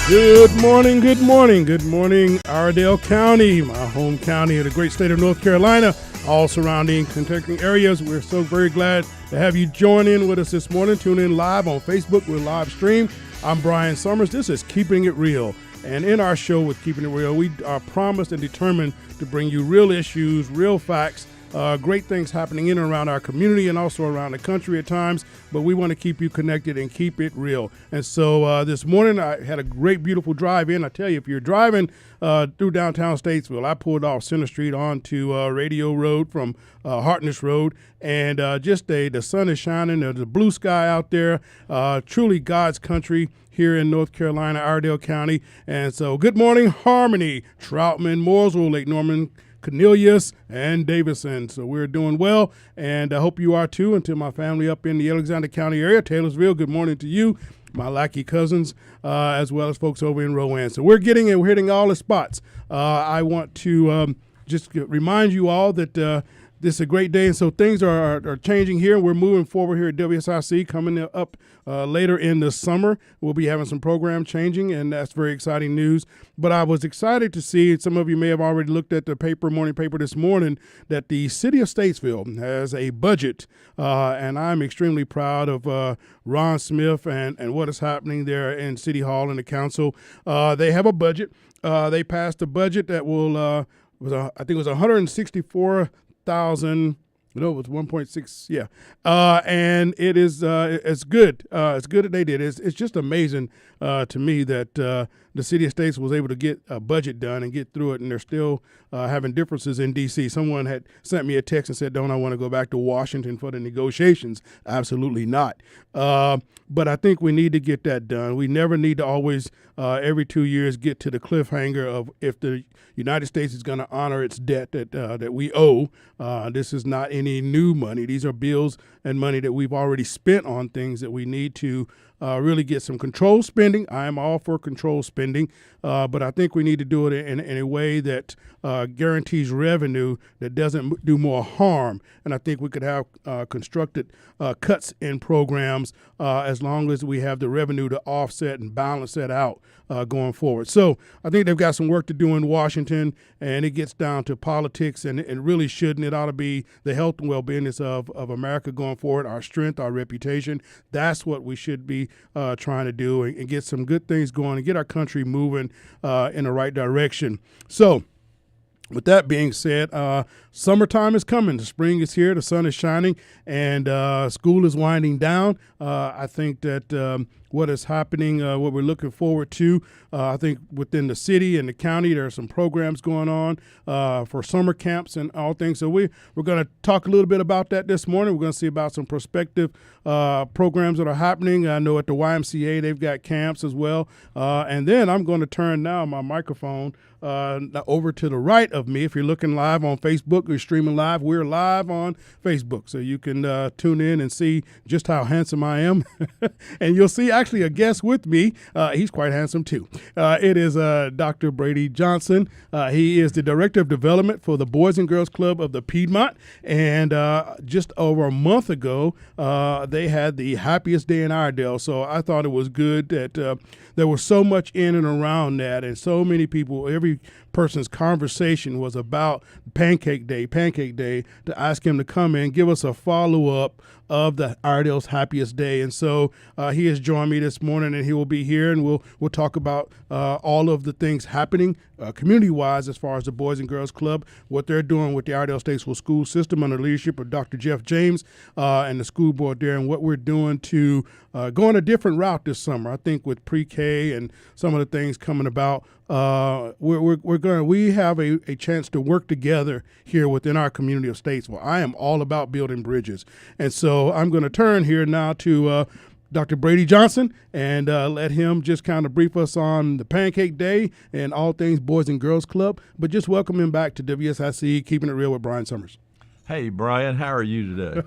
Good morning, good morning, good morning, Iredell County, my home county of the great state of North Carolina, all surrounding Kentucky areas. We're so very glad to have you join in with us this morning. Tune in live on Facebook. We're live stream. I'm Brian Summers. This is Keeping It Real. And in our show with Keeping It Real, we are promised and determined to bring you real issues, real facts, great things happening in and around our community and also around the country at times, but we want to keep you connected and keep it real. And so this morning I had a great, beautiful drive in. I tell you, if you're driving through downtown Statesville, I pulled off Center Street onto Radio Road from Hartness Road, and the sun is shining, there's a blue sky out there, truly God's country here in North Carolina, Iredell County. And so good morning, Harmony, Troutman, Mooresville, Lake Norman, Cornelius, and Davison. So we're doing well, and I hope you are too. And to my family up in the Alexander County area, Taylorsville, good morning to you, my Lackey cousins, as well as folks over in Rowan. So we're hitting all the spots. I want to just remind you all that this is a great day, and so things are changing here. We're moving forward here at WSIC. Coming up later in the summer, we'll be having some program changing, and that's very exciting news. But I was excited to see, some of you may have already looked at the morning paper this morning, that the city of Statesville has a budget, and I'm extremely proud of Ron Smith and what is happening there in City Hall and the council. They have a budget. They passed a budget that will, I think it was 164,000. No, it was 1.6. Yeah, and it is it's good. It's good that they did. It's just amazing to me that the city of Statesville was able to get a budget done and get through it, and they're still having differences in D.C. Someone had sent me a text and said, "Don't I want to go back to Washington for the negotiations?" Absolutely not. But I think we need to get that done. We never need to always every 2 years get to the cliffhanger of if the United States is going to honor its debt that we owe. This is not any new money. These are bills and money that we've already spent on things that we need to really get some controlled spending. I am all for controlled spending, but I think we need to do it in a way that guarantees revenue that doesn't do more harm. And I think we could have constructed cuts in programs as long as we have the revenue to offset and balance that out going forward. So I think they've got some work to do in Washington, and it gets down to politics, and it really shouldn't. It ought to be the health and well-being of America going forward, our strength, our reputation. That's what we should be trying to do and get some good things going and get our country moving in the right direction. So with that being said, summertime is coming. The spring is here. The sun is shining, and school is winding down. I think that what is happening, what we're looking forward to, I think within the city and the county, there are some programs going on for summer camps and all things. So we're going to talk a little bit about that this morning. We're going to see about some prospective programs that are happening. I know at the YMCA they've got camps as well. And then I'm going to turn now my microphone over to the right of me. If you're looking live on Facebook, we're streaming live. We're live on Facebook, so you can tune in and see just how handsome I am. And you'll see actually a guest with me. He's quite handsome too. It is Dr. Brady Johnson. He is the Director of Development for the Boys and Girls Club of the Piedmont. And just over a month ago, they had the happiest day in Iredell. So I thought it was good that there was so much in and around that, and so many people, every person's conversation was about Pancake Day, to ask him to come in, give us a follow-up of the Iredell's happiest day. And so he has joined me this morning, and he will be here, and we'll talk about all of the things happening community-wise as far as the Boys and Girls Club, what they're doing with the Iredell Statesville school system under the leadership of Dr. Jeff James and the school board there, and what we're doing to go on a different route this summer. I think with pre-K and some of the things coming about, we have a chance to work together here within our community of Statesville. I am all about building bridges, and so I'm going to turn here now to Dr. Brady Johnson and let him just kind of brief us on the Pancake Day and all things Boys and Girls Club. But just welcome him back to WSIC, Keeping It Real with Brian Summers. Hey, Brian, how are you today?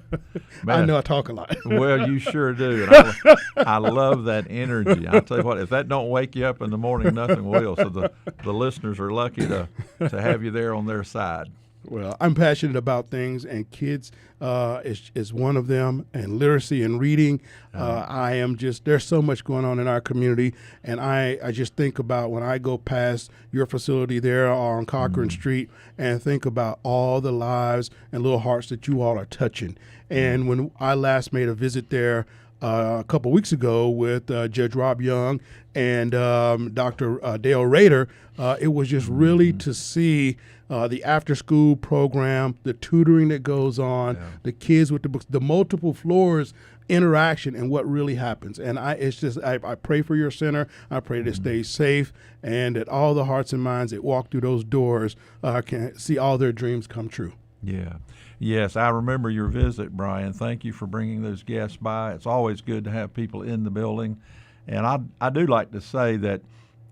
Man, I know I talk a lot. Well, you sure do. And I love that energy. I'll tell you what, if that don't wake you up in the morning, nothing will. So the listeners are lucky to have you there on their side. Well, I'm passionate about things, and kids is one of them, and literacy and reading. I am just, there's so much going on in our community, and I just think about when I go past your facility there on Cochran Street and think about all the lives and little hearts that you all are touching. And when I last made a visit there a couple weeks ago with Judge Rob Young and Dr. Dale Rader, it was just really to see the after-school program, the tutoring that goes on, the kids with the books, the multiple floors interaction, and what really happens. And I pray for your center. I pray that it stays safe, and that all the hearts and minds that walk through those doors can see all their dreams come true. Yeah. Yes, I remember your visit, Brian. Thank you for bringing those guests by. It's always good to have people in the building. And I do like to say that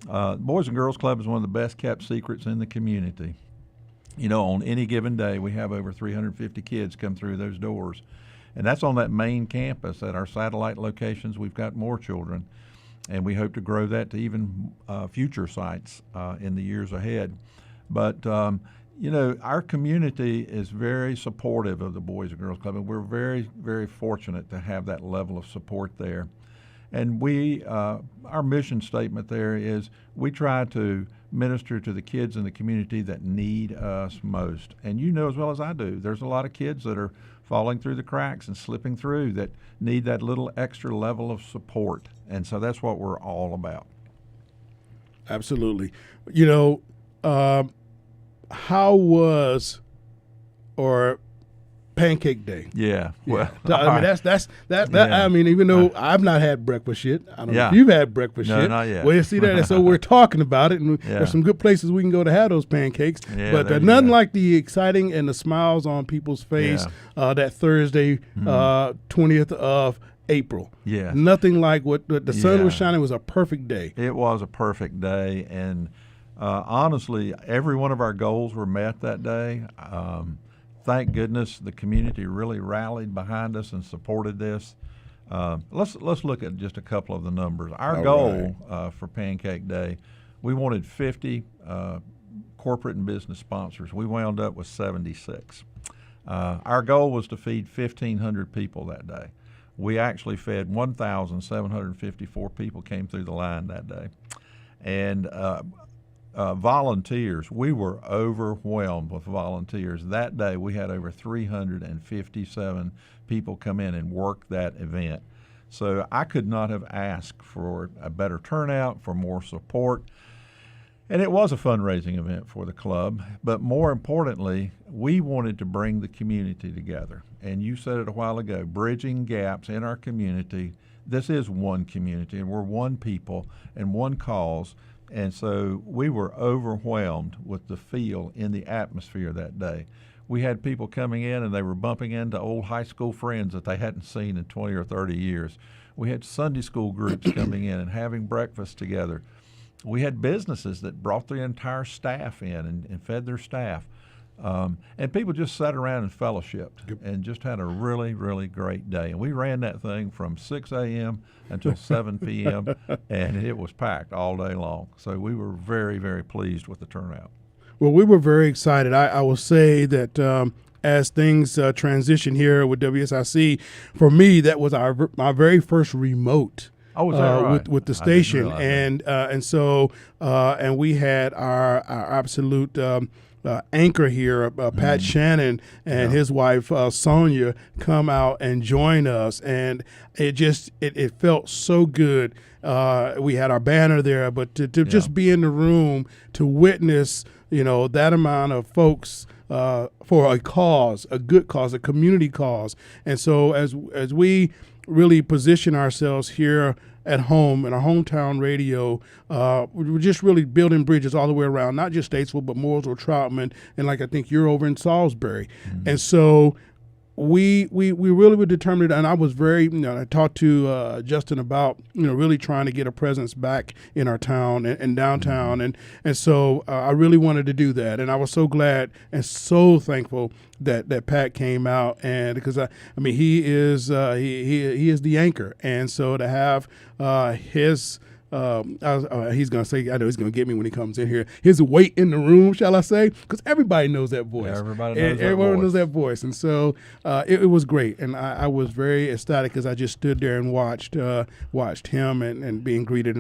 Boys and Girls Club is one of the best kept secrets in the community. You know, on any given day, we have over 350 kids come through those doors. And that's on that main campus. At our satellite locations, we've got more children. And we hope to grow that to even future sites in the years ahead. But, you know, our community is very supportive of the Boys and Girls Club, and we're very, very fortunate to have that level of support there. And our mission statement there is we try to minister to the kids in the community that need us most. And you know as well as I do, there's a lot of kids that are falling through the cracks and slipping through that need that little extra level of support. And so that's what we're all about. Absolutely. You know, how was Pancake Day? Yeah. Well, I mean, that's Yeah. I mean, even though I've not had breakfast yet, I don't know Yeah. if you've had breakfast No, yet. not yet. Well, you see that, and so we're talking about it, and Yeah. there's some good places we can go to have those pancakes. Yeah, but there you nothing go. like the exciting and the smiles on people's face that Thursday, 20th of April. Yes. Nothing like what the sun was Yeah. shining. It was a perfect day. It was a perfect day, and honestly, every one of our goals were met that day. Thank goodness the community really rallied behind us and supported this. Let's look at just a couple of the numbers. Our All goal for Pancake Day, we wanted 50 corporate and business sponsors. We wound up with 76. Our goal was to feed 1,500 people that day. We actually fed 1,754 people came through the line that day. And volunteers, we were overwhelmed with volunteers. That day we had over 357 people come in and work that event. So I could not have asked for a better turnout, for more support. And it was a fundraising event for the club, but more importantly, we wanted to bring the community together. And you said it a while ago, bridging gaps in our community. This is one community, and we're one people and one cause. And so we were overwhelmed with the feel in the atmosphere that day. We had people coming in and they were bumping into old high school friends that they hadn't seen in 20 or 30 years. We had Sunday school groups coming in and having breakfast together. We had businesses that brought their entire staff in and fed their staff. And people just sat around and fellowshipped and just had a really, really great day. And we ran that thing from 6 a.m. until 7 p.m., and it was packed all day long. So we were very, very pleased with the turnout. Well, we were very excited. I will say that as things transition here with WSIC, for me, that was my very first remote. Oh, is that right? With the I didn't station, realize that. and we had our absolute anchor here, Pat Shannon, and his wife Sonia come out and join us, and it felt so good. We had our banner there, but to just be in the room to witness, that amount of folks for a cause, a good cause, a community cause, and so as we really position ourselves here at home in our hometown radio, we're just really building bridges all the way around, not just Statesville, but Mooresville, Troutman, and like I think you're over in Salisbury. And so we really were determined, and I was very, I talked to Justin about, really trying to get a presence back in our town and downtown, and so I really wanted to do that, and I was so glad and so thankful that Pat came out, and because I mean he is he is the anchor, and so to have his he's going to say, I know he's going to get me when he comes in here, his weight in the room, shall I say, because everybody knows that voice. Everyone knows that voice. And so it was great. And I was very ecstatic as I just stood there and watched him and being greeted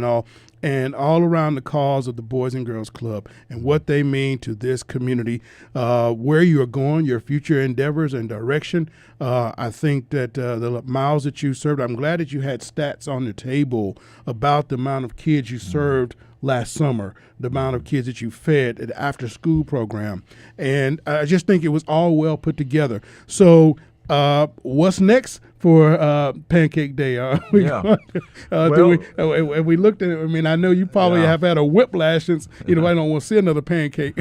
and all around the cause of the Boys and Girls Club and what they mean to this community, where you are going, your future endeavors and direction. I think that the miles that you served, I'm glad that you had stats on the table about the amount of kids you served last summer, the amount of kids that you fed at the after-school program. And I just think it was all well put together. So what's next for Pancake Day? Have we looked at it? I mean, I know you probably have had a whiplash since I don't want to see another pancake.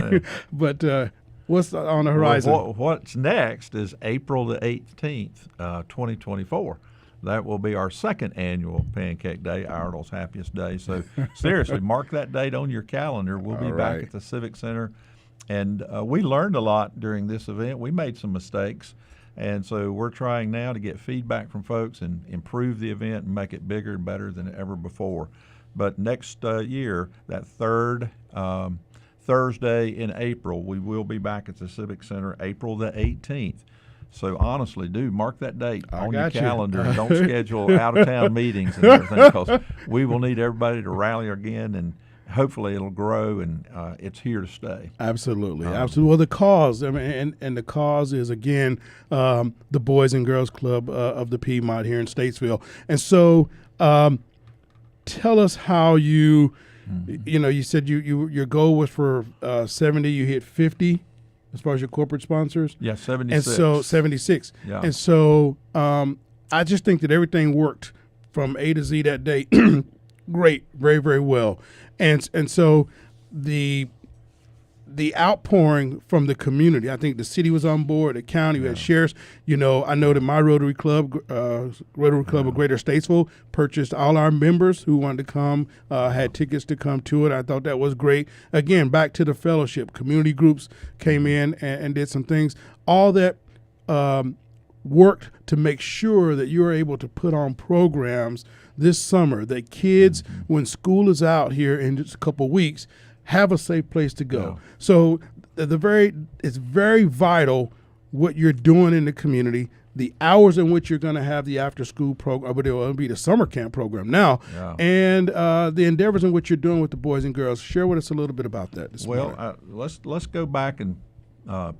But what's on the horizon? Well, what's next is April the 18th, 2024. That will be our second annual Pancake Day, Iredell's happiest day. So seriously, mark that date on your calendar. We'll be back at the Civic Center. And we learned a lot during this event. We made some mistakes. And so we're trying now to get feedback from folks and improve the event and make it bigger and better than ever before. But next year, that third Thursday in April, we will be back at the Civic Center, April the 18th. So honestly, do mark that date on your calendar and don't schedule out-of-town meetings and everything, because we will need everybody to rally again, and hopefully it'll grow, and it's here to stay. Absolutely, absolutely. Well, the cause, I mean, and the cause is, again, the Boys and Girls Club of the Piedmont here in Statesville. And so tell us how you, you said your goal was for 70, you hit 50 as far as your corporate sponsors. Yeah, 76. And so 76. Yeah. And so I just think that everything worked from A to Z that day. Great, very, very well. And so the outpouring from the community, I think the city was on board, the county, we had sheriffs. I know that my Rotary Club of Greater Statesville, purchased all our members who wanted to come, had tickets to come to it. I thought that was great. Again, back to the fellowship. Community groups came in and did some things. All that worked to make sure that you are able to put on programs this summer that kids, when school is out here in just a couple of weeks, have a safe place to go. Yeah. So it's very vital what you're doing in the community, the hours in which you're going to have the after-school program, but it will be the summer camp program now, and the endeavors in which you're doing with the boys and girls. Share with us a little bit about that this morning. Let's go back and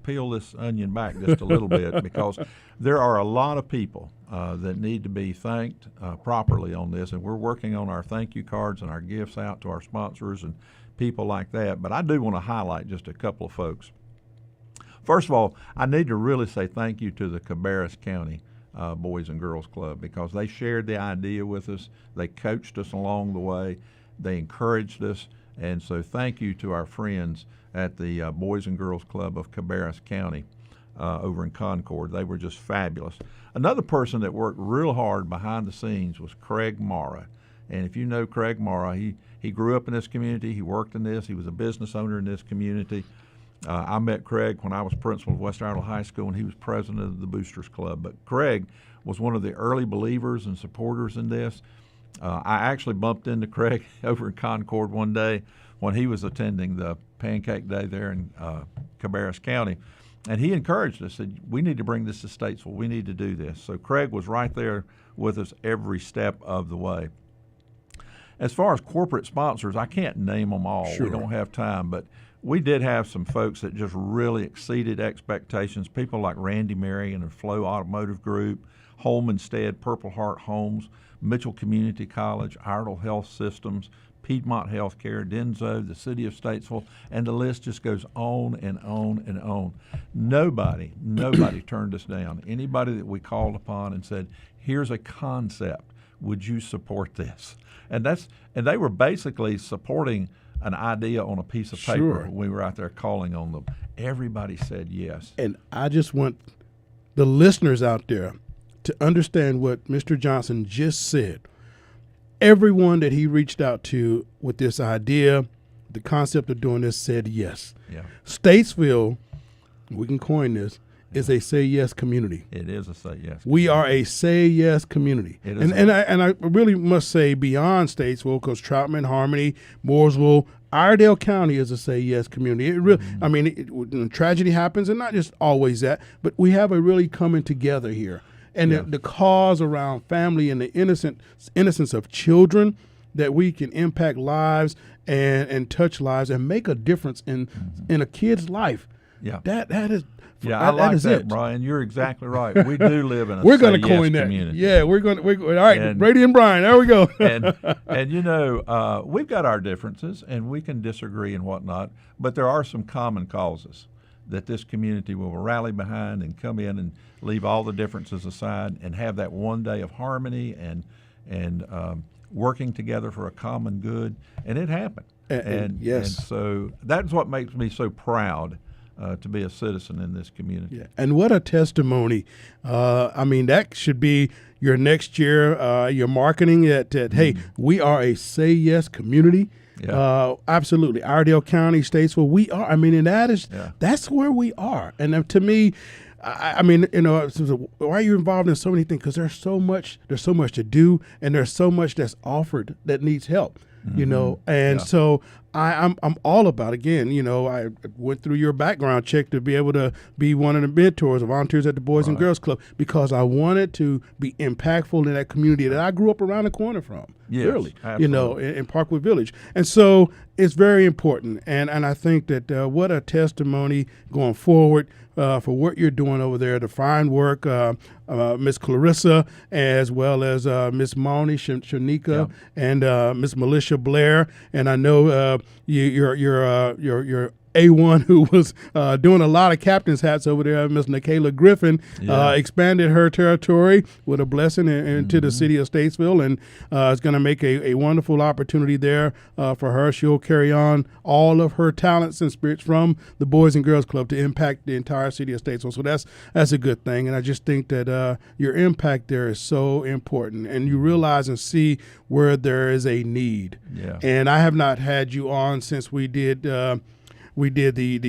peel this onion back just a little bit, because there are a lot of people that need to be thanked properly on this, and we're working on our thank you cards and our gifts out to our sponsors and people like that. But I do want to highlight just a couple of folks. First of all, I need to really say thank you to the Cabarrus County Boys and Girls Club, because they shared the idea with us. They coached us along the way. They encouraged us. And so thank you to our friends at the Boys and Girls Club of Cabarrus County over in Concord. They were just fabulous. Another person that worked real hard behind the scenes was Craig Mara. And if you know Craig Mara, he grew up in this community. He worked in this. He was a business owner in this community. I met Craig when I was principal of West Iredell High School, and he was president of the Boosters Club. But Craig was one of the early believers and supporters in this. I actually bumped into Craig over in Concord one day when he was attending the Pancake Day there in Cabarrus County. And he encouraged us, said, we need to bring this to Statesville. We need to do this. So Craig was right there with us every step of the way. As far as corporate sponsors, I can't name them all. Sure. We don't have time, but we did have some folks that just really exceeded expectations. People like Randy Marion and Flow Automotive Group, Holman Stead, Purple Heart Homes, Mitchell Community College, Iredell Health Systems, Piedmont Healthcare, Denso, the City of Statesville, and the list just goes on and on and on. Nobody turned us down. Anybody that we called upon and said, here's a concept, would you support this? And they were basically supporting an idea on a piece of paper. Sure. We were out there calling on them. Everybody said yes. And I just want the listeners out there to understand what Mr. Johnson just said. Everyone that he reached out to with this idea, the concept of doing this, said yes. Yeah. Statesville, we can coin this, is a Say Yes community. It is a Say Yes. We are a Say Yes community. It is and I really must say beyond Statesville, because Troutman, Harmony, Mooresville, Iredell County is a Say Yes community. It really, I mean, when tragedy happens, and not just always that, but we have a really coming together here. And the cause around family and the innocence of children, that we can impact lives and touch lives and make a difference in a kid's life. Yeah. That is. Yeah, I like is that, it. Brian. You're exactly right. We do live in a we're going to Say coin Yes that. community. Yeah, we're all right. Brady and Brian, there we go. and you know, we've got our differences, and we can disagree and whatnot, but there are some common causes that this community will rally behind and come in and leave all the differences aside and have that one day of harmony and working together for a common good. And it happened. Yes. And so that's what makes me so proud to be a citizen in this community. Yeah. And what a testimony. I mean, that should be your next year, your marketing that hey, we are a Say Yes community. Yeah. Absolutely. Iredell County, Statesville, we are. I mean, and that's where we are. And to me, I mean, you know, why are you involved in so many things? Because there's so much to do, and there's so much that's offered that needs help. You know, and so I'm all about, again, you know, I went through your background check to be able to be one of the mentors of volunteers at the Boys and Girls Club, because I wanted to be impactful in that community that I grew up around the corner from. Yes, really, absolutely. you know, in Parkwood Village. And so it's very important. And I think that what a testimony going forward for what you're doing over there, the fine work, Miss Clarissa, as well as Miss Mauni Shanika, and Miss Militia Blair. And I know your A1, who was doing a lot of captain's hats over there, Miss Nikayla Griffin, expanded her territory with a blessing into the city of Statesville, and is going to make a wonderful opportunity there for her. She'll carry on all of her talents and spirits from the Boys and Girls Club to impact the entire city of Statesville. So that's a good thing, and I just think that your impact there is so important, and you realize and see where there is a need. Yeah. And I have not had you on since we did the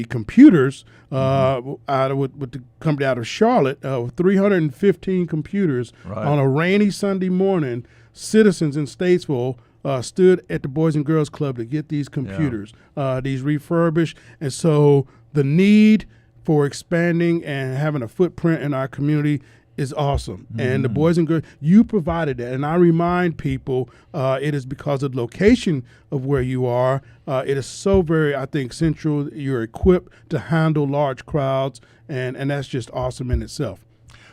computers with the company out of Charlotte, 315 computers on a rainy Sunday morning. Citizens in Statesville stood at the Boys and Girls Club to get these computers, these refurbished. And so the need for expanding and having a footprint in our community is awesome. And the Boys and Girls, you provided that. And I remind people it is because of the location of where you are. It is so very, I think, central. You're equipped to handle large crowds, and that's just awesome in itself.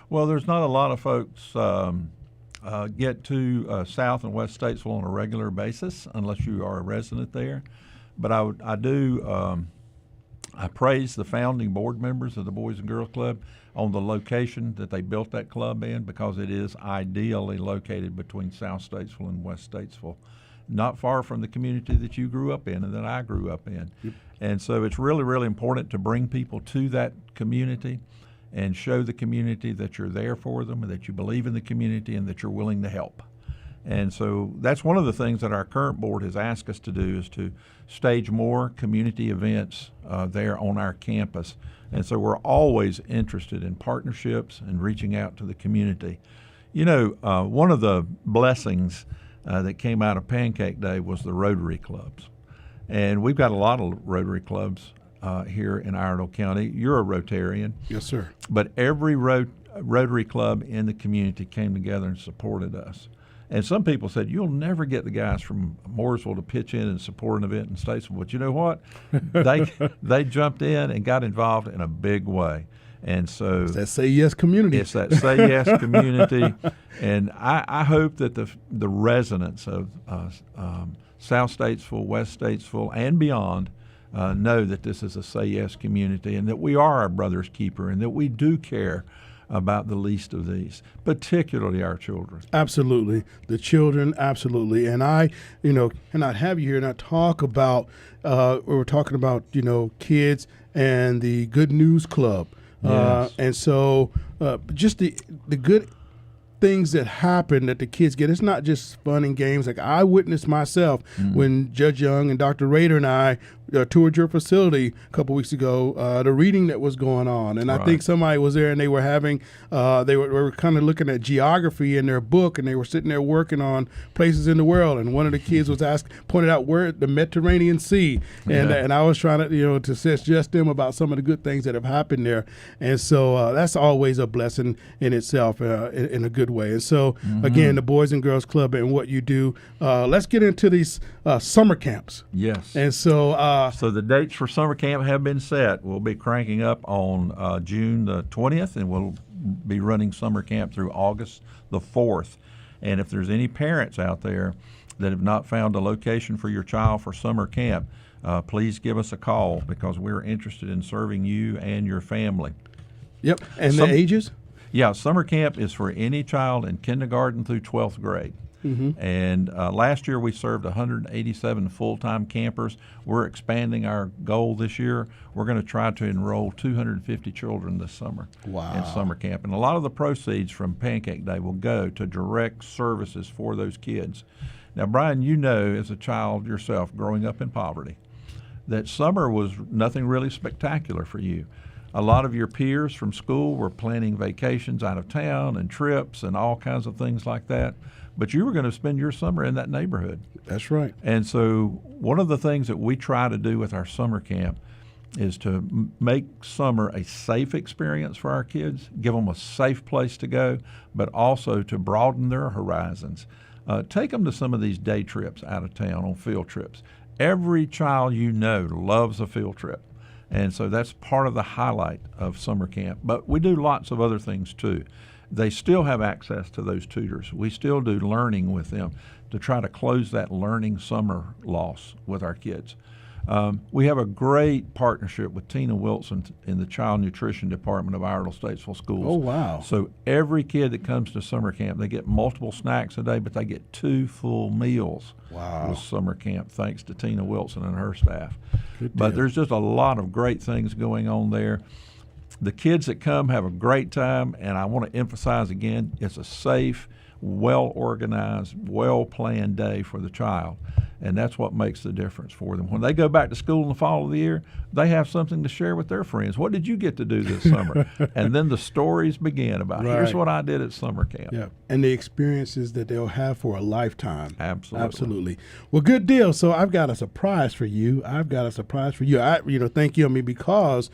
Well, there's not a lot of folks get to South and West Statesville on a regular basis unless you are a resident there. But I praise the founding board members of the Boys and Girls Club on the location that they built that club in, because it is ideally located between South Statesville and West Statesville, not far from the community that you grew up in and that I grew up in. Yep. And so it's really, really important to bring people to that community and show the community that you're there for them and that you believe in the community and that you're willing to help. And so that's one of the things that our current board has asked us to do, is to stage more community events there on our campus. And so we're always interested in partnerships and reaching out to the community. You know, one of the blessings that came out of Pancake Day was the Rotary Clubs. And we've got a lot of Rotary Clubs here in Iredell County. You're a Rotarian. Yes, sir. But every Rotary Club in the community came together and supported us. And some people said, you'll never get the guys from Mooresville to pitch in and support an event in Statesville. But you know what? They jumped in and got involved in a big way. And so it's that Say Yes community. It's that Say Yes community. And I hope that the residents of South Statesville, West Statesville, and beyond know that this is a Say Yes community, and that we are our brother's keeper, and that we do care about the least of these, particularly our children. Absolutely. The children, absolutely. And I, cannot have you here and I talk about, we're talking about, kids and the Good News Club. Yes. And so just the good things that happen that the kids get. It's not just fun and games. Like I witnessed myself when Judge Young and Dr. Rader and I toured your facility a couple weeks ago, the reading that was going on. And I think somebody was there and they were having, they were kind of looking at geography in their book, and they were sitting there working on places in the world. And one of the kids was pointed out where the Mediterranean Sea. And I was trying to, to suggest them about some of the good things that have happened there. And so that's always a blessing in itself in a good way. And so, again, the Boys and Girls Club and what you do. Let's get into these summer camps. Yes. And so so the dates for summer camp have been set. We'll be cranking up on June the 20th, and we'll be running summer camp through August the 4th. And if there's any parents out there that have not found a location for your child for summer camp, please give us a call, because we're interested in serving you and your family. Yep. And the ages? Yeah, summer camp is for any child in kindergarten through 12th grade. And last year we served 187 full-time campers. We're expanding our goal this year. We're going to try to enroll 250 children this summer in summer camp. And a lot of the proceeds from Pancake Day will go to direct services for those kids. Now, Brian, you know as a child yourself growing up in poverty that summer was nothing really spectacular for you. A lot of your peers from school were planning vacations out of town and trips and all kinds of things like that. But you were going to spend your summer in that neighborhood. That's right. And so one of the things that we try to do with our summer camp is to make summer a safe experience for our kids, give them a safe place to go, but also to broaden their horizons. Take them to some of these day trips out of town on field trips. Every child you know loves a field trip. And so that's part of the highlight of summer camp. But we do lots of other things too. They still have access to those tutors. We still do learning with them to try to close that learning summer loss with our kids. We have a great partnership with Tina Wilson in the Child Nutrition Department of Iredell Statesville Schools. Oh, wow. So every kid that comes to summer camp, they get multiple snacks a day, but they get 2 full meals with summer camp, thanks to Tina Wilson and her staff. But there's just a lot of great things going on there. The kids that come have a great time, and I want to emphasize again, it's a safe, well-organized, well-planned day for the child, and that's what makes the difference for them. When they go back to school in the fall of the year, they have something to share with their friends. What did you get to do this summer? And then the stories begin about, here's what I did at summer camp. Yeah, and the experiences that they'll have for a lifetime. Absolutely. Well, good deal. So I've got a surprise for you. Thank you, because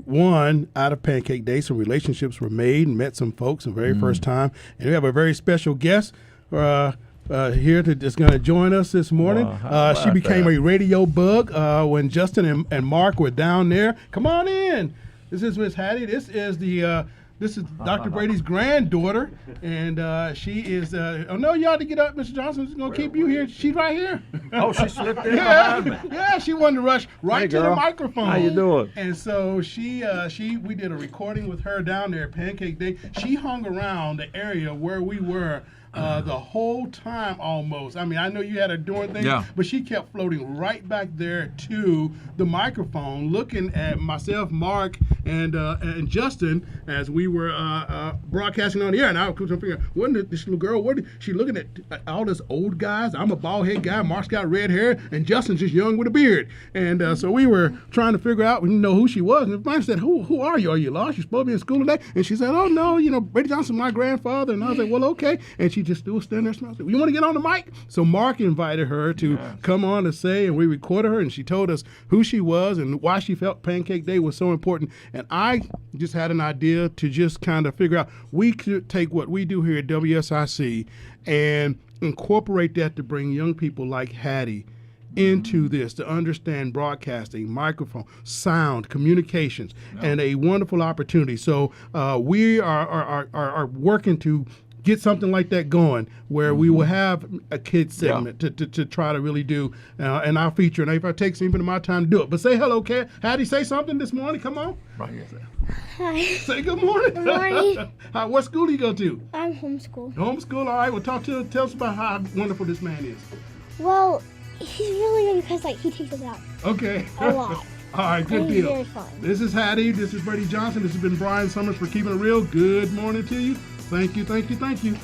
one, out of Pancake Day, some relationships were made and met some folks the very first time. And we have a very special guest here that's going to join us this morning. She became a radio bug when Justin and Mark were down there. Come on in. This is Miss Hattie. This is Dr. Brady's granddaughter, and she is. Oh no, you ought to get up, Mr. Johnson. It's gonna keep you here. She's right here. Oh, she slipped in behind me. Yeah, she wanted to rush right to the microphone. How you doing? And so we did a recording with her down there at Pancake Day. She hung around the area where we were the whole time almost. I mean, I know you had her doing things, but she kept floating right back there to the microphone, looking at myself, Mark, and Justin as we were broadcasting on the air. And I was trying to figure out, wasn't this little girl, what is she looking at all this old guys? I'm a bald head guy, Mark's got red hair, and Justin's just young with a beard. And so we were trying to figure out, we didn't know who she was. And I said, who are you? Are you lost? You're supposed to be in school today? And she said, oh no, Brady Johnson, my grandfather. And I was like, well, okay. And she just still standing there smiling. You want to get on the mic? So Mark invited her to come on to say, and we recorded her, and she told us who she was and why she felt Pancake Day was so important. And I just had an idea to just kind of figure out, we could take what we do here at WSIC and incorporate that to bring young people like Hattie into this, to understand broadcasting, microphone, sound, communications, and a wonderful opportunity. So we are working to get something like that going, where we will have a kids segment to try to really do, and I'll feature. And if I take some of my time to do it, but say hello, Hattie. Say something this morning. Come on. Right here. Hi. Say good morning. Good morning. What school do you go to? I'm homeschooled. Homeschool. All right. Well, tell us about how wonderful this man is. Well, he's really good because he takes us out Okay. a lot. All right, good And deal. He's very fun. This is Hattie. This is Brady Johnson. This has been Brian Summers for Keeping It Real. Good morning to you. Thank you, thank you, thank you.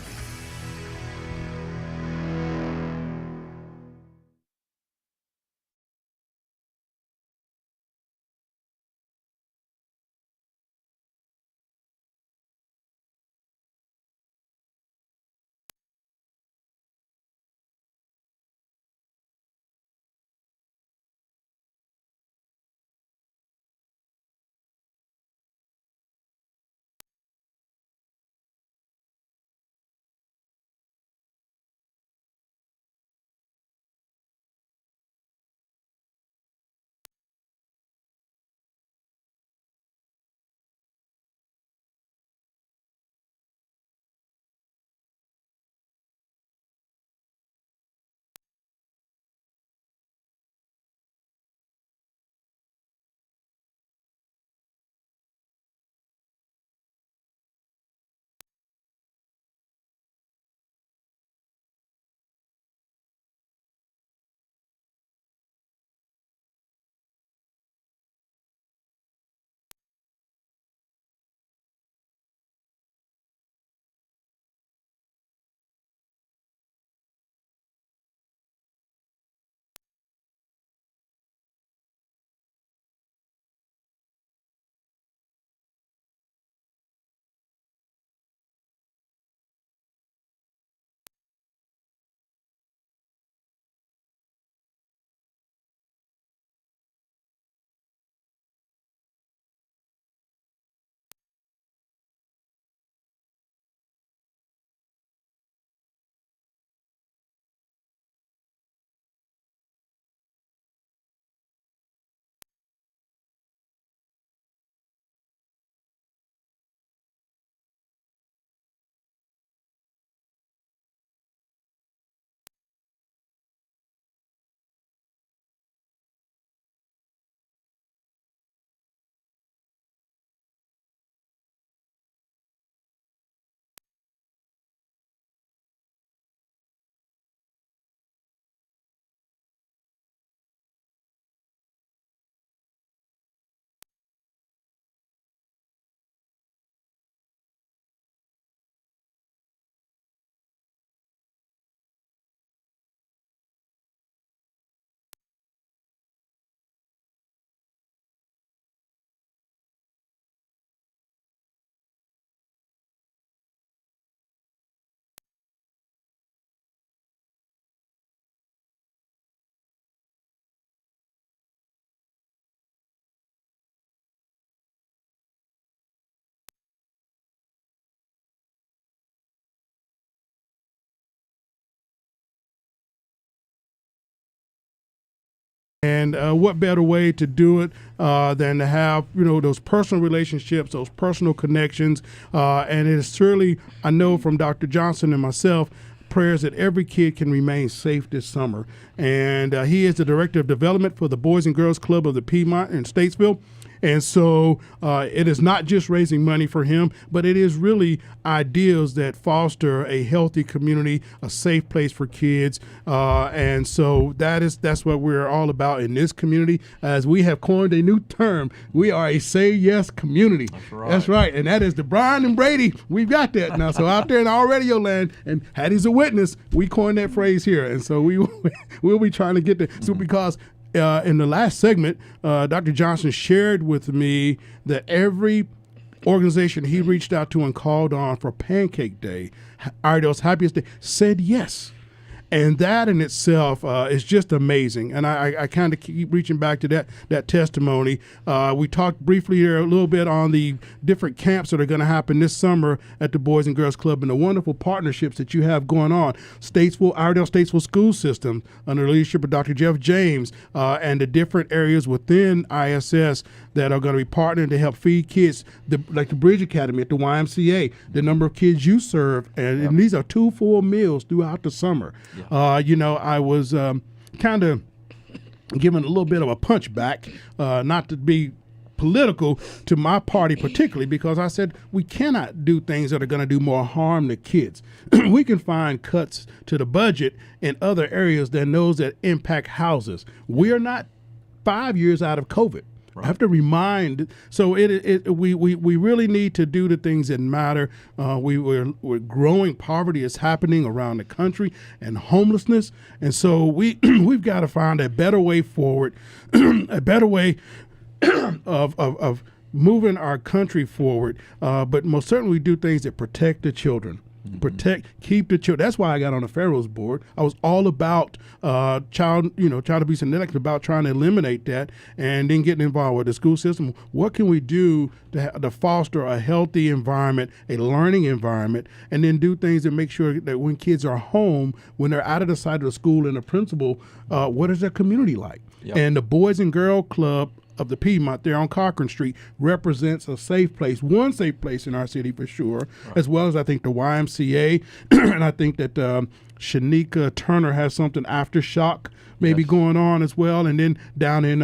And what better way to do it than to have, those personal relationships, those personal connections. And it is certainly, I know from Dr. Johnson and myself, prayers that every kid can remain safe this summer. And he is the Director of Development for the Boys and Girls Club of the Piedmont in Statesville. And so it is not just raising money for him, but it is really ideals that foster a healthy community, a safe place for kids. And so that's what we're all about in this community. As we have coined a new term, we are a Say Yes community. That's right. That's right. And that is the Brian and Brady. We've got that now. So out there in our radio land, and Hattie's a witness, we coined that phrase here. And so we'll be trying to get there. So because in the last segment, Dr. Johnson shared with me that every organization he reached out to and called on for Pancake Day, Iredale's Happiest Day, said yes. And that in itself is just amazing. And I kind of keep reaching back to that testimony. We talked briefly here a little bit on the different camps that are going to happen this summer at the Boys and Girls Club and the wonderful partnerships that you have going on. Iredale Statesville School System under the leadership of Dr. Jeff James and the different areas within ISS that are going to be partnering to help feed kids, like the Bridge Academy at the YMCA, the number of kids you serve. And these are 2 full meals throughout the summer. I was kind of given a little bit of a punch back, not to be political to my party particularly, because I said we cannot do things that are going to do more harm to kids. We can find cuts to the budget in other areas than those that impact houses. We are not 5 years out of COVID. I have to remind. So we really need to do the things that matter. We're growing. Poverty is happening around the country, and homelessness. And so we've got to find a better way forward, a better way of moving our country forward. But most certainly we do things that protect the children. Keep the children. That's why I got on the Pharaohs board. I was all about child abuse and neglect, about trying to eliminate that, and then getting involved with the school system. What can we do to foster a healthy environment, a learning environment, and then do things that make sure that when kids are home, when they're out of the sight of the school and the principal, what is their community like? Yep. And the Boys and Girl Club of the Piedmont there on Cochran Street represents a safe place, one safe place in our city for sure, as well as I think the YMCA, and I think that Shanika Turner has something, Aftershock, maybe going on as well, and then down in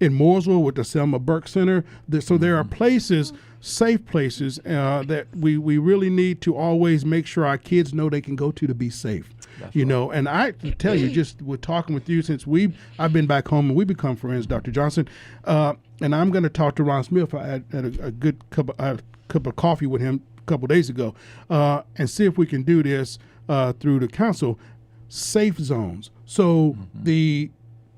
Mooresville with the Selma Burke Center. So there are places, safe places that we really need to always make sure our kids know they can go to be safe. That's right. And I tell you, just with talking with you since I've been back home and we've become friends, Dr. Johnson, and I'm going to talk to Ron Smith. I had a good cup of coffee with him a couple of days ago, and see if we can do this through the council. Safe zones. So the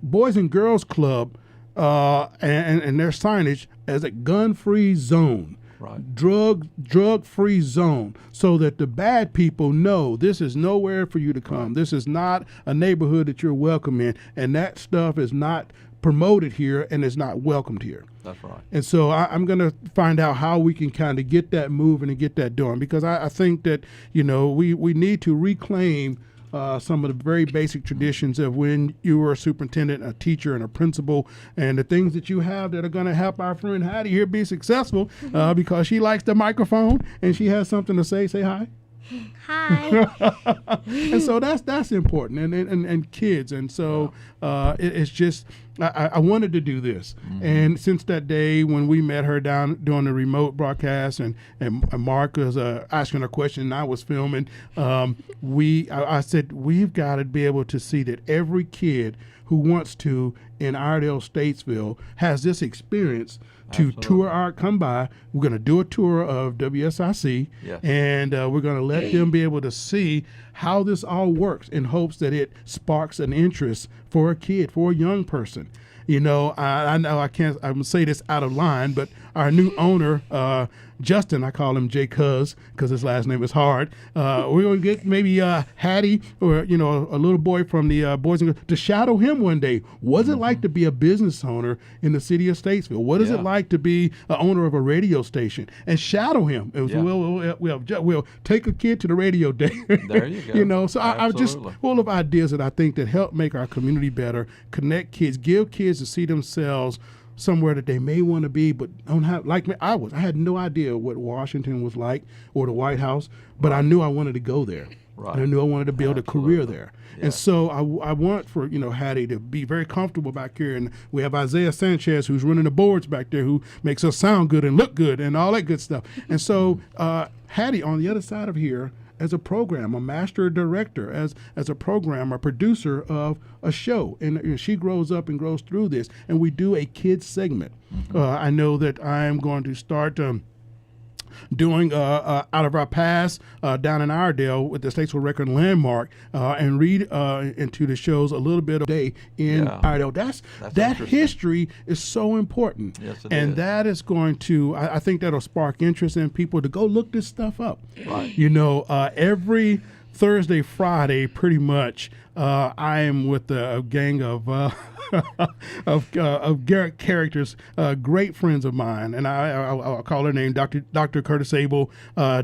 Boys and Girls Club and their signage as a gun-free zone. Right. Drug-free zone, so that the bad people know this is nowhere for you to come. This is not a neighborhood that you're welcome in, and that stuff is not promoted here and is not welcomed here. That's right. And so I'm going to find out how we can kind of get that moving and get that doing, because I think that we need to reclaim some of the very basic traditions of when you were a superintendent, a teacher, and a principal, and the things that you have that are going to help our friend Hattie here be successful, because she likes the microphone and she has something to say. Say hi. Hi. And so that's important, and kids, and so it's just I wanted to do this, and since that day when we met her down doing the remote broadcast, and Mark was asking a question and I was filming, I said we've got to be able to see that every kid who wants to in Iredell Statesville has this experience to come by. We're going to do a tour of WSIC, and we're going to let them be able to see how this all works in hopes that it sparks an interest for a kid, for a young person. I know I'm going to say this out of line, but our new owner, Justin, I call him J. Cuz because his last name is hard. We're going to get maybe Hattie or, a little boy from the Boys and Girls to shadow him one day. What's it like to be a business owner in the city of Statesville? What is it like to be an owner of a radio station? And shadow him. We'll take a kid to the radio day. There you go. So I'm just full of ideas that I think that help make our community better, connect kids, give kids to see themselves somewhere that they may want to be, but don't have, like me, I had no idea what Washington was like or the White House, but I knew I wanted to go there. Right. And I knew I wanted to build a career there. Yeah. And so I want for, Hattie to be very comfortable back here. And we have Isaiah Sanchez, who's running the boards back there, who makes us sound good and look good and all that good stuff. And so Hattie on the other side of here, as a program, a master director, as a programmer, producer of a show. And she grows up and grows through this. And we do a kids segment. I know that I am going to start doing Out of Our Past down in Iredell with the Statesville Record Landmark and read into the shows a little bit of day in Iredell. That history is so important. Yes, it and is. That is going to, I think that'll spark interest in people to go look this stuff up. Right. Every Thursday, Friday, pretty much, I am with a gang of Garrett characters, great friends of mine, and I'll call her name Dr. Curtis Abel,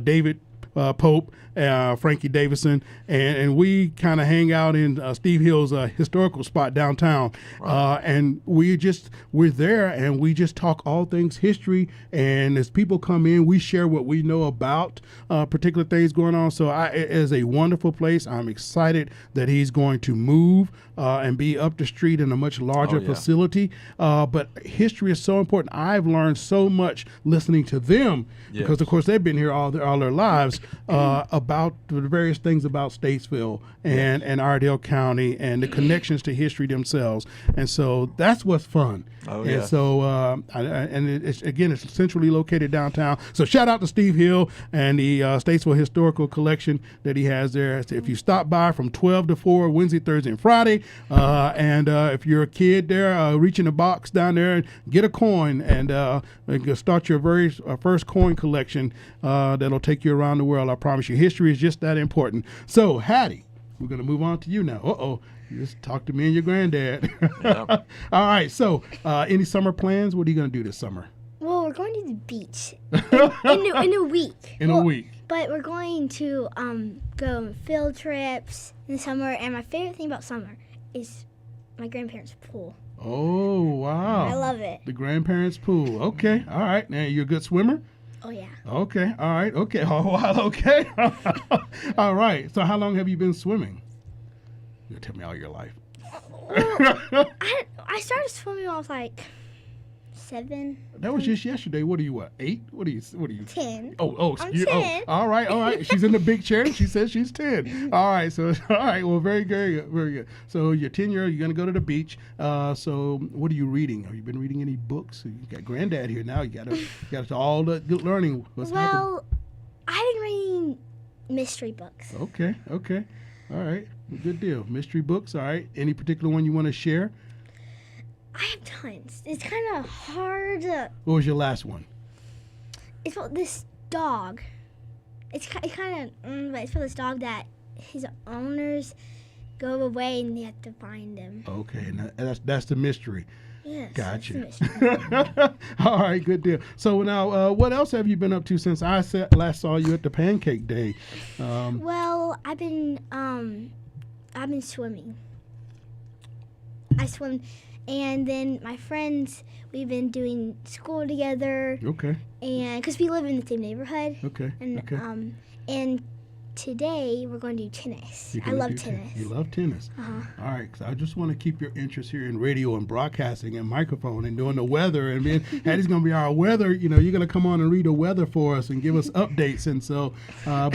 David Pope, Frankie Davison, and we kind of hang out in Steve Hill's historical spot downtown. Right. And we're there and we just talk all things history. And as people come in, we share what we know about particular things going on. So it is a wonderful place. I'm excited that he's going to move and be up the street in a much larger facility. But history is so important. I've learned so much listening to them because, of course, they've been here all their lives about the various things about Statesville and Iredell County and the connections to history themselves. And so that's what's fun. Oh, and yes. so, it's centrally located downtown. So shout out to Steve Hill and the Statesville Historical Collection that he has there. If you stop by from 12 to 4, Wednesday, Thursday, and Friday, and if you're a kid there, reach in the box down there and get a coin and start your very first coin collection that'll take you around the world. I promise you, history is just that important. So, Hattie, we're going to move on to you now. You just talked to me and your granddad. Yep. All right. So, any summer plans? What are you going to do this summer? Well, we're going to the beach in a week. In a week. But we're going to go on field trips in the summer. And my favorite thing about summer is my grandparents' pool. Oh, wow. I love it. The grandparents' pool. Okay. All right. Now, you're a good swimmer? Oh, yeah. Okay. All right. Okay. Oh, wow. Okay. All right. So, how long have you been swimming? You tell me all your life. I started swimming when I was like 7. That was just yesterday. What are you, 8? What are you? 10. Oh, I'm excuse. 10. All right. She's in the big chair and she says she's 10. All right. So, all right. Well, very good. Very good. So, you're 10-year-old. You're going to go to the beach. So, what are you reading? Have you been reading any books? You got granddad here now. You got all the good learning. What's happening? Well, I've been reading mystery books. Okay. All right. Good deal. Mystery books. All right. Any particular one you want to share? I have tons. It's kind of hard. What was your last one? It's about this dog. It's kind of, but it's about this dog that his owners go away and they have to find him. Okay. And that's the mystery. Yes. Gotcha. That's the mystery. All right, good deal. So now, what else have you been up to since I last saw you at the Pancake Day? Well, I've been swimming. I swim, and then my friends, we've been doing school together, Okay. and because we live in the same neighborhood, Okay. and Okay. and today we're going to do tennis. You're I gonna love do tennis. You love tennis. Uh-huh. All right. So I just want to keep your interest here in radio and broadcasting and microphone and doing the weather. And being Hattie's going to be our weather. You're going to come on and read the weather for us and give us updates. And so, but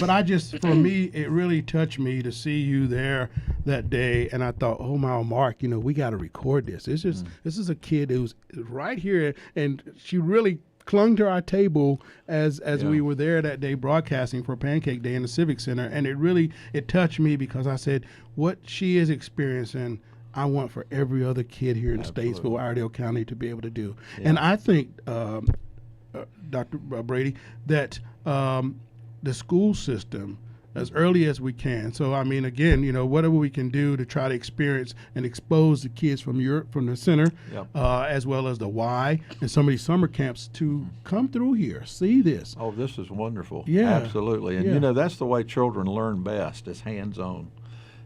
for me, it really touched me to see you there that day. And I thought, oh my, Mark, we got to record this. This is a kid who's right here, and she really clung to our table as we were there that day broadcasting for Pancake Day in the Civic Center, and it touched me because I said, what she is experiencing, I want for every other kid here in Statesville, Iredell County to be able to do. Yeah. And I think, Dr. Brady, that the school system, as early as we can. So, I mean, again, whatever we can do to try to experience and expose the kids from the center, as well as the Y and some of these summer camps to come through here, see this. Oh, this is wonderful. Yeah. Absolutely. And, that's the way children learn best, is hands-on.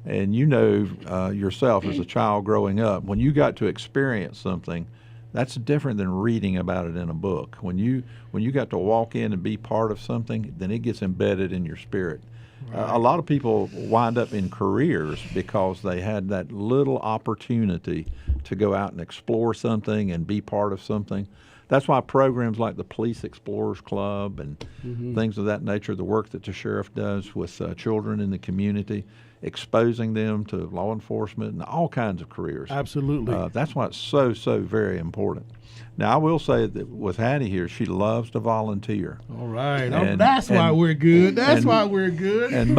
And yourself as a child growing up, when you got to experience something, that's different than reading about it in a book. When you got to walk in and be part of something, then it gets embedded in your spirit. Right. A lot of people wind up in careers because they had that little opportunity to go out and explore something and be part of something. That's why programs like the Police Explorers Club and things of that nature, the work that the sheriff does with children in the community, exposing them to law enforcement and all kinds of careers. Absolutely. That's why it's so, so very important. Now, I will say that with Hattie here, she loves to volunteer. All right. That's why we're good. That's why we're good. And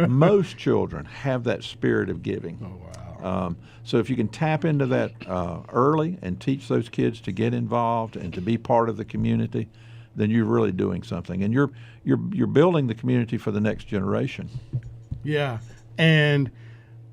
most children have that spirit of giving. Oh, wow. So if you can tap into that early and teach those kids to get involved and to be part of the community, then you're really doing something. And you're building the community for the next generation. Yeah. And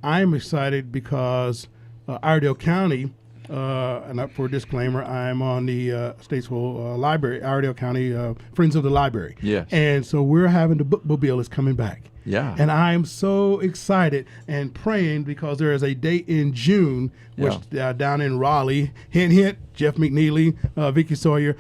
I'm excited because Iredell County, and for a disclaimer, I'm on the Statesville Library, Iredell County Friends of the Library. Yes. And so we're having the bookmobile is coming back. Yeah. And I'm so excited and praying because there is a date in June, which down in Raleigh, hint, Jeff McNeely, Vicky Sawyer,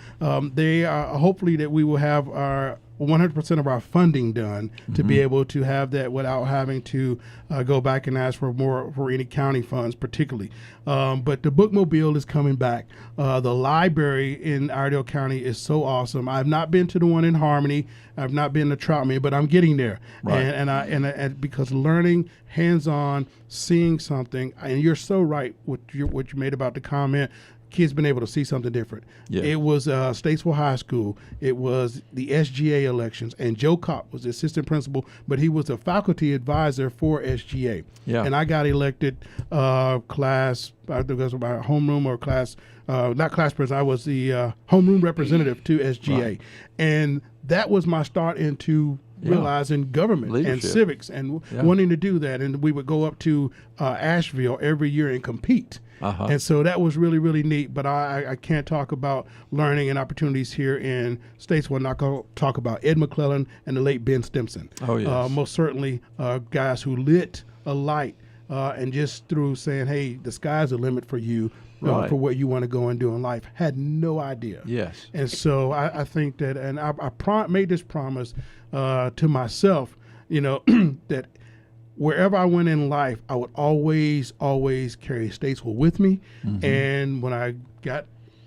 they are hopefully that we will have our 100% of our funding done to be able to have that without having to go back and ask for any county funds particularly. But the bookmobile is coming back. The library in Iredell County is so awesome. I've not been to the one in Harmony. I've not been to Troutman, but I'm getting there. Right. And because learning hands-on, seeing something, and you're so right what you made about the comment. Kids been able to see something different. Yeah. It was Statesville High School. It was the SGA elections, and Joe Kopp was the assistant principal, but he was a faculty advisor for SGA. Yeah. And I got elected class, I think it was my homeroom or class, not class president. I was the homeroom representative to SGA, Right. and that was my start into realizing government and Leadership. civics and wanting to do that. And we would go up to Asheville every year and compete. Uh-huh. And so that was really, really neat. But I can't talk about learning and opportunities here in Statesville. Not going to talk about Ed McClellan and the late Ben Stimson. Oh, yes. Most certainly guys who lit a light and just through saying, hey, the sky's the limit for you. Right. For what you want to go and do in life. Had no idea. Yes. And so I think that, and I made this promise to myself, that wherever I went in life, I would always carry Statesville with me. Mm-hmm. And when I got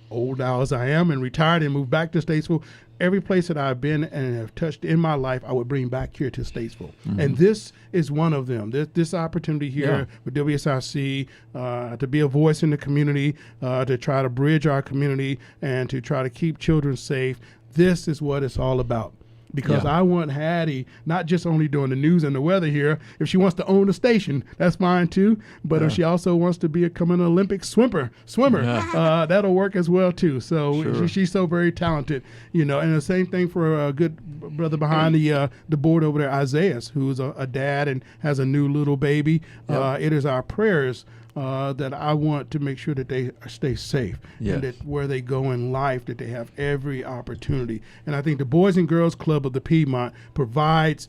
old now as I am and retired and moved back to Statesville, every place that I've been and have touched in my life, I would bring back here to Statesville. Mm-hmm. And this is one of them. This opportunity here with WSIC to be a voice in the community, to try to bridge our community and to try to keep children safe. This is what it's all about. Because I want Hattie not just only doing the news and the weather here. If she wants to own the station, that's fine too. But if she also wants to become an Olympic swimmer, that'll work as well too. So she's so very talented, And the same thing for a good brother behind the board over there, Isaiah, who's a dad and has a new little baby. It is our prayers that I want to make sure that they stay safe and that where they go in life, that they have every opportunity. And I think the Boys and Girls Club of the Piedmont provides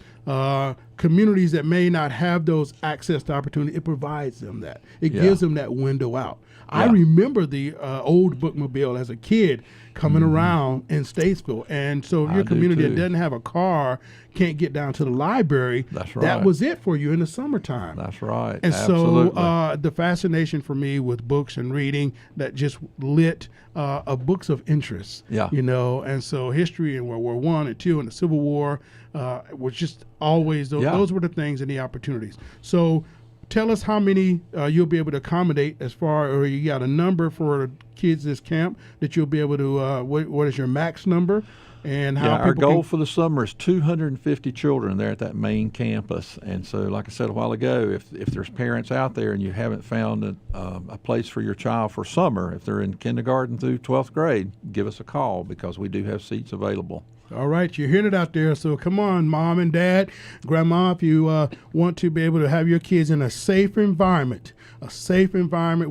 communities that may not have those access to opportunity. It provides them that. It gives them that window out. I remember the old bookmobile as a kid coming around in Statesville. And so if your community that doesn't have a car can't get down to the library, that was it for you in the summertime. That's right. And Absolutely. so the fascination for me with books and reading that just lit books of interest, and so history and World War I and II and the Civil War was just always, those were the things and the opportunities. So tell us how many you'll be able to accommodate or you got a number for kids this camp that you'll be able to, what is your max number? And how our goal for the summer is 250 children there at that main campus. And so, like I said a while ago, if there's parents out there and you haven't found a place for your child for summer, if they're in kindergarten through 12th grade, give us a call because we do have seats available. All right, you're hearing it out there. So come on, mom and dad, grandma, if you want to be able to have your kids in a safe environment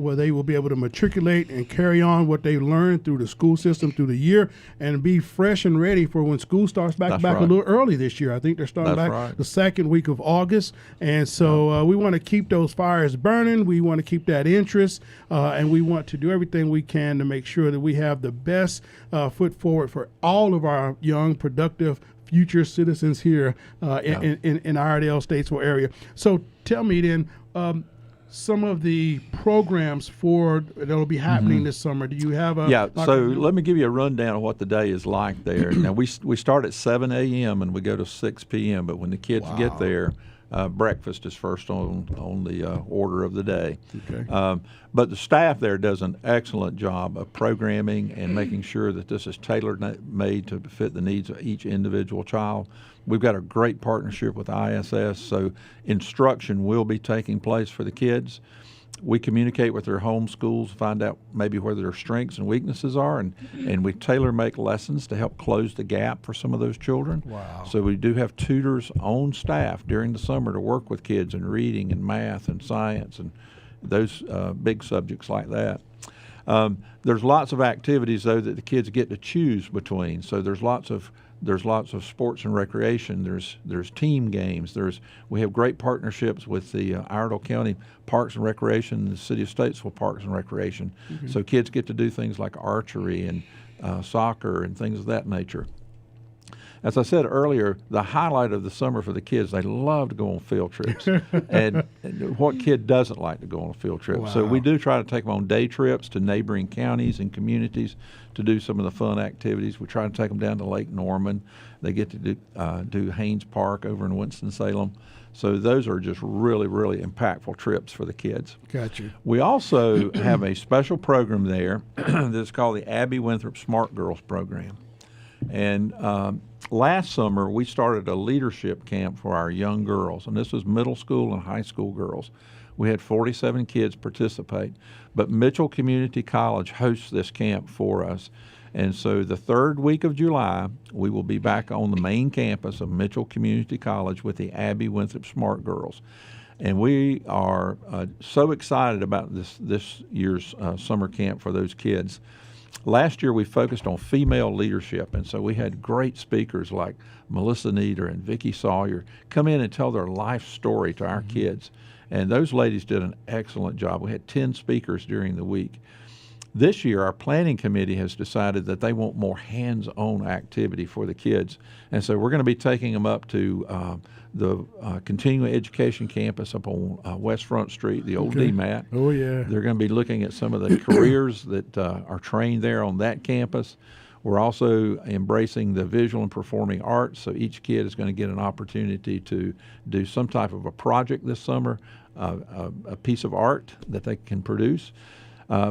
where they will be able to matriculate and carry on what they learned through the school system through the year and be fresh and ready for when school starts back a little early this year. I think they're starting the second week of August. And so we want to keep those fires burning. We want to keep that interest, and we want to do everything we can to make sure that we have the best foot forward for all of our young, productive future citizens here in Iredell, Statesville area. So tell me then, some of the programs that'll be happening this summer. Do you have a so let me give you a rundown of what the day is like there. Now we start at 7 a.m. and we go to 6 p.m. But when the kids get there, breakfast is first on the order of the day. Okay. But the staff there does an excellent job of programming and making sure that this is tailor-made to fit the needs of each individual child. We've got a great partnership with ISS, so instruction will be taking place for the kids. We communicate with their home schools, find out maybe where their strengths and weaknesses are, and we tailor-make lessons to help close the gap for some of those children. Wow. So So we do have tutors on staff during the summer to work with kids in reading and math and science and those big subjects like that. There's lots of activities, though, that the kids get to choose between. So there's lots of sports and recreation. There's team games. We have great partnerships with the Iredell County Parks and Recreation and the City of Statesville Parks and Recreation. Mm-hmm. So kids get to do things like archery and soccer and things of that nature. as I said earlier, the highlight of the summer for the kids, they love to go on field trips. and what kid doesn't like to go on a field trip? So we do try to take them on day trips to neighboring counties and communities to do some of the fun activities. We try to take them down to Lake Norman. They get to do Haynes Park over in Winston-Salem. So those are just really, really impactful trips for the kids. Gotcha. We also have a special program there that's called the Abby Winthrop Smart Girls Program. And last summer, we started a leadership camp for our young girls, and this was middle school and high school girls. We had 47 kids participate, but Mitchell Community College hosts this camp for us. And so the third week of July, we will be back on the main campus of Mitchell Community College with the Abby Winthrop Smart Girls. And we are so excited about this year's summer camp for those kids. Last year, we focused on female leadership, and so we had great speakers like Melissa Nieder and Vicki Sawyer come in and tell their life story to our kids. And those ladies did an excellent job. We had 10 speakers during the week. This year, our planning committee has decided that they want more hands-on activity for the kids. And so we're going to be taking them up to the continuing education campus up on West Front Street, the old DMAT. Oh, yeah. They're going to be looking at some of the careers that are trained there on that campus. We're also embracing the visual and performing arts, so each kid is going to get an opportunity to do some type of a project this summer, a piece of art that they can produce.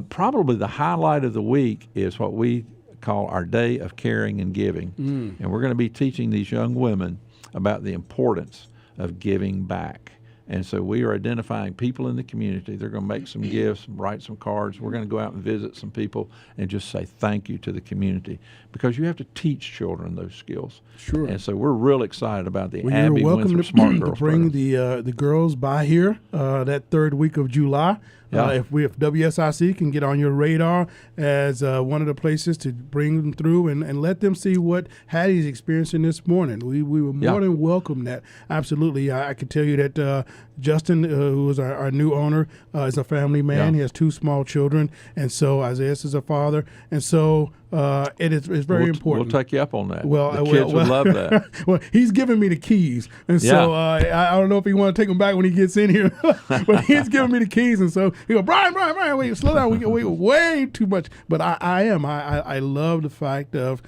Probably the highlight of the week is what we call our Day of Caring and Giving. And we're going to be teaching these young women about the importance of giving back. And so we are identifying people in the community. They're going to make some gifts, write some cards. We're going to go out and visit some people and just say thank you to the community, because you have to teach children those skills. Sure. And so we're real excited about the Well, Abby you're welcome Winthrop to Smart Girls bring program. the girls by here that third week of July. Yeah. If WSIC can get on your radar as one of the places to bring them through and let them see what Hattie's experiencing this morning. We will more than welcome that. Absolutely. I can tell you that Justin, who is our new owner, is a family man. He has 2 small children, and so Isaiah is a father. And so it's very important. We'll take you up on that. Well, the kids would love that. Well, he's giving me the keys, and so I don't know if he want to take them back when he gets in here, but he's giving me the keys, and so he go, Brian, wait, slow down. We way too much. But I love the fact of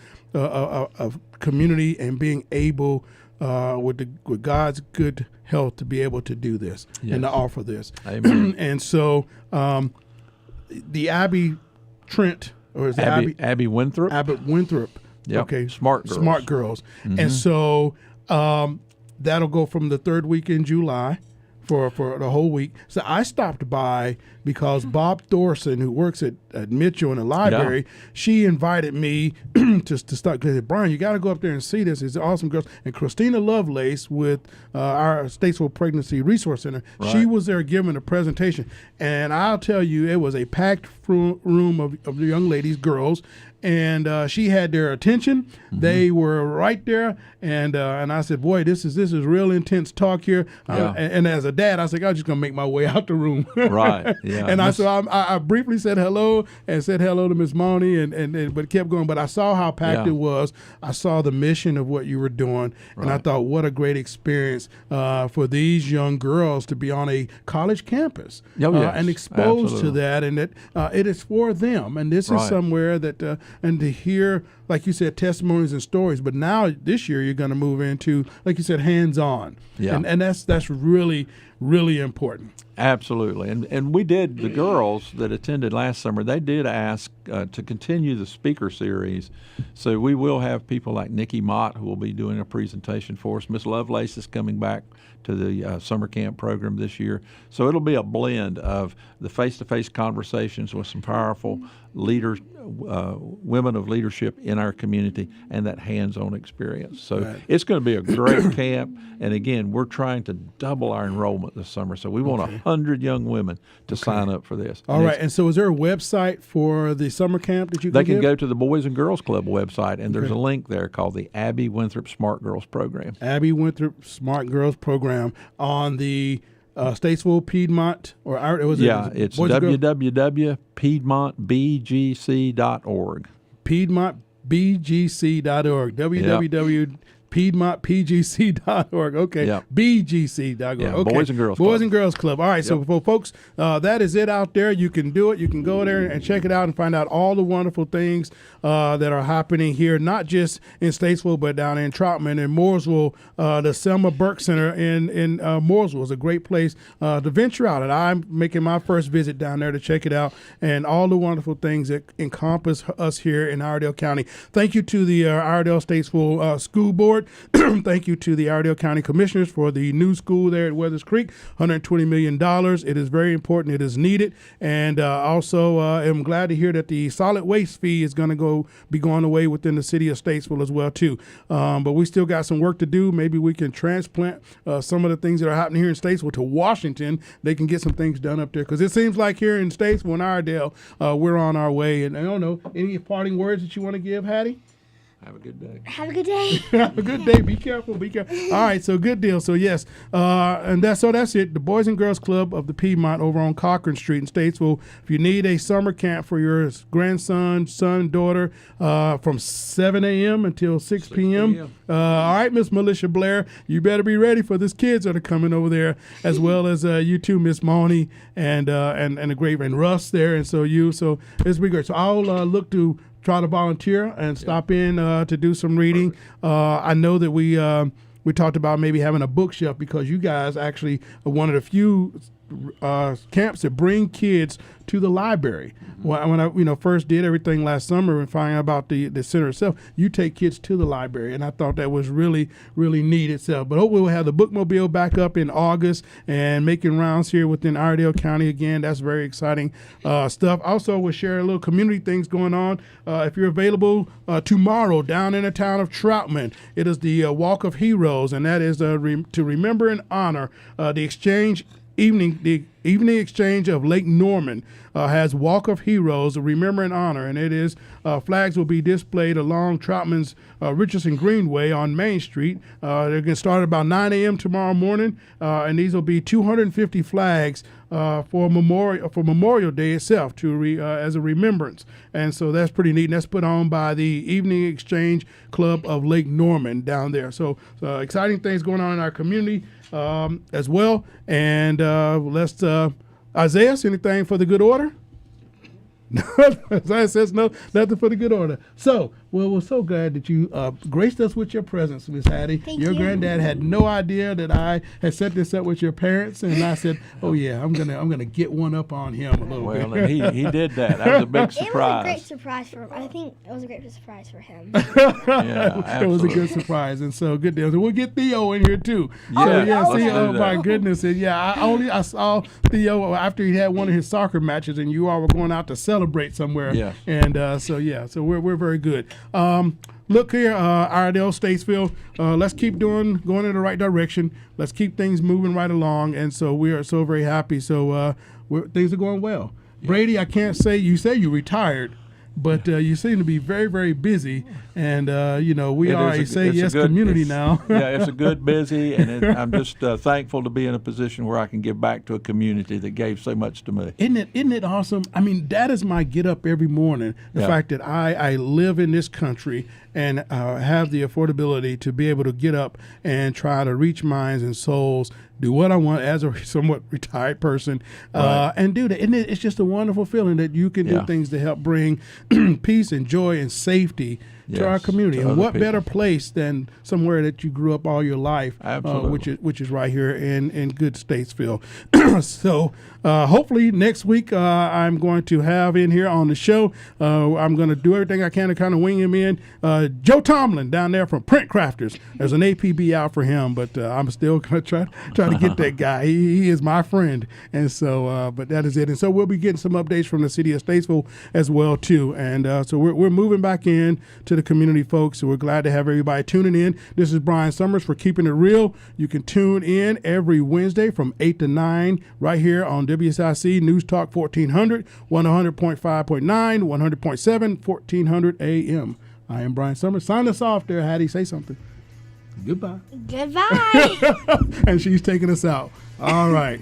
community and being able with God's good health to be able to do this and to offer this. Amen. And so the Abby Trent. Or is it Abby Winthrop? Abby Winthrop. Yep. Okay. Smart Girls. Smart Girls. And so that'll go from the third week in July for the whole week. So I stopped by because Bob Thorson, who works at Mitchell in the library, she invited me to start. Because Brian, you got to go up there and see this. It's awesome, girls. And Christina Lovelace with our Statesville Pregnancy Resource Center, she was there giving a presentation. And I'll tell you, it was a packed room of the young ladies, girls. And she had their attention. They were right there, and I said, "Boy, this is real intense talk here." And as a dad, I said, "I'm just gonna make my way out the room." Right. Yeah. And I briefly said hello and said hello to Miss Money, and but kept going. But I saw how packed it was. I saw the mission of what you were doing, and I thought, what a great experience for these young girls to be on a college campus and exposed to that, and that it is for them. And this is somewhere that. And to hear, like you said, testimonies and stories. But now this year you're going to move into, like you said, hands-on. Yeah. And that's really, really important. Absolutely. And we did, the girls that attended last summer, they did ask to continue the speaker series. So we will have people like Nikki Mott who will be doing a presentation for us. Miss Lovelace is coming back to the summer camp program this year. So it'll be a blend of the face-to-face conversations with some powerful leaders, women of leadership in our community, and that hands-on experience. So it's going to be a great camp. And again, we're trying to double our enrollment this summer. So we want 100 young women to sign up for this. All right. And so is there a website for the summer camp that you can They can go to the Boys and Girls Club website, and there's a link there called the Abby Winthrop Smart Girls Program. Abby Winthrop Smart Girls Program on the Statesville, Piedmont, it's www.piedmontbgc.org. Piedmont BGC.org. PiedmontPGC.org. Okay. Yep. BGC.org. Yeah, Okay. Boys and Girls Club. Boys and Girls Club. All right. So, Yep. for folks, that is it out there. You can do it. You can go there and check it out and find out all the wonderful things that are happening here, not just in Statesville, but down in Troutman and Mooresville. The Selma Burke Center in Mooresville is a great place to venture out. And I'm making my first visit down there to check it out and all the wonderful things that encompass us here in Iredell County. Thank you to the Iredell Statesville School Board. Thank you to the Iredell County Commissioners for the new school there at Weathers Creek, $120 million. It is very important. It is needed. And also, I'm glad to hear that the solid waste fee is going to be going away within the city of Statesville as well, too. But we still got some work to do. Maybe we can transplant some of the things that are happening here in Statesville to Washington. They can get some things done up there. Because it seems like here in Statesville and Iredell, we're on our way. And I don't know, any parting words that you want to give, Hattie? Have a good day. Have a good day. Have a good day. Be careful. Be careful. All right. So good deal. So yes, and that's it. The Boys and Girls Club of the Piedmont over on Cochran Street in Statesville. If you need a summer camp for your grandson, son, daughter, from 7 a.m. until 6 p.m. All right, Miss Militia Blair, you better be ready for these kids that are coming over there, as well as you too, Miss Money and the great and Russ there, and so it's be great. So I'll look to try to volunteer and stop in to do some reading. I know that we talked about maybe having a bookshelf because you guys actually are one of the few camps that bring kids to the library. When I first did everything last summer and finding out about the center itself, you take kids to the library, and I thought that was really, really neat itself. But hopefully we'll have the bookmobile back up in August and making rounds here within Iredell County again. That's very exciting stuff. Also, we'll share a little community things going on. If you're available tomorrow down in the town of Troutman, it is the Walk of Heroes, and that is to remember and honor the evening exchange of Lake Norman has Walk of Heroes, remember and honor, and it is flags will be displayed along Troutman's Richardson Greenway on Main Street. They're going to start about 9 a.m. tomorrow morning, and these will be 250 flags for Memorial Day itself as a remembrance, and so that's pretty neat. And that's put on by the Evening Exchange Club of Lake Norman down there. So exciting things going on in our community as well. And let's Isaiah, anything for the good order? Isaiah says no, nothing for the good order. So, we're so glad that you graced us with your presence, Miss Hattie. Thank your you. granddad had no idea that I had set this up with your parents, and I said, "Oh yeah, I'm gonna get one up on him a little bit." Well, and he did that. That was a big It was a great surprise. surprise for him. I think it was a great surprise for him. Yeah, It was a absolutely. good surprise, and so good deal. So we'll get Theo in here too. Yeah, So, let's see, do oh that. my goodness, and I saw Theo after he had one of his soccer matches, and you all were going out to celebrate somewhere. Yes. And so we're very good. Look here, Iredell, Statesville. Let's keep going in the right direction. Let's keep things moving right along, and so we are so very happy. So things are going well. Brady, I can't say you retired, but you seem to be very, very busy, and we It are is a Say it's Yes good- community it's- now. Yeah, it's a good busy, and I'm just thankful to be in a position where I can give back to a community that gave so much to me. Isn't it awesome? I mean, that is my get up every morning. The Yeah. fact that I live in this country and have the affordability to be able to get up and try to reach minds and souls, do what I want as a somewhat retired person, Right. and do that. And it's just a wonderful feeling that you can do Yeah. things to help bring peace and joy and safety to our Yes, community. to And other what people. better place than somewhere that you grew up all your life, Absolutely. which is right here in good Statesville. So hopefully next week I'm going to have in here on the show. I'm going to do everything I can to kind of wing him in. Joe Tomlin down there from Print Crafters. There's an APB out for him, but I'm still going to try to get that guy. He is my friend, and so but that is it. And so we'll be getting some updates from the city of Statesville as well too. And so we're moving back in to the community, folks. So we're glad to have everybody tuning in. This is Brian Summers for Keeping It Real. You can tune in every Wednesday from 8 to 9 right here on WSIC News Talk 1400, 100.5.9, 100.7, 1400 AM. I am Brian Summers. Sign us off there, Hattie. Say something. Goodbye. Goodbye. And she's taking us out. All right.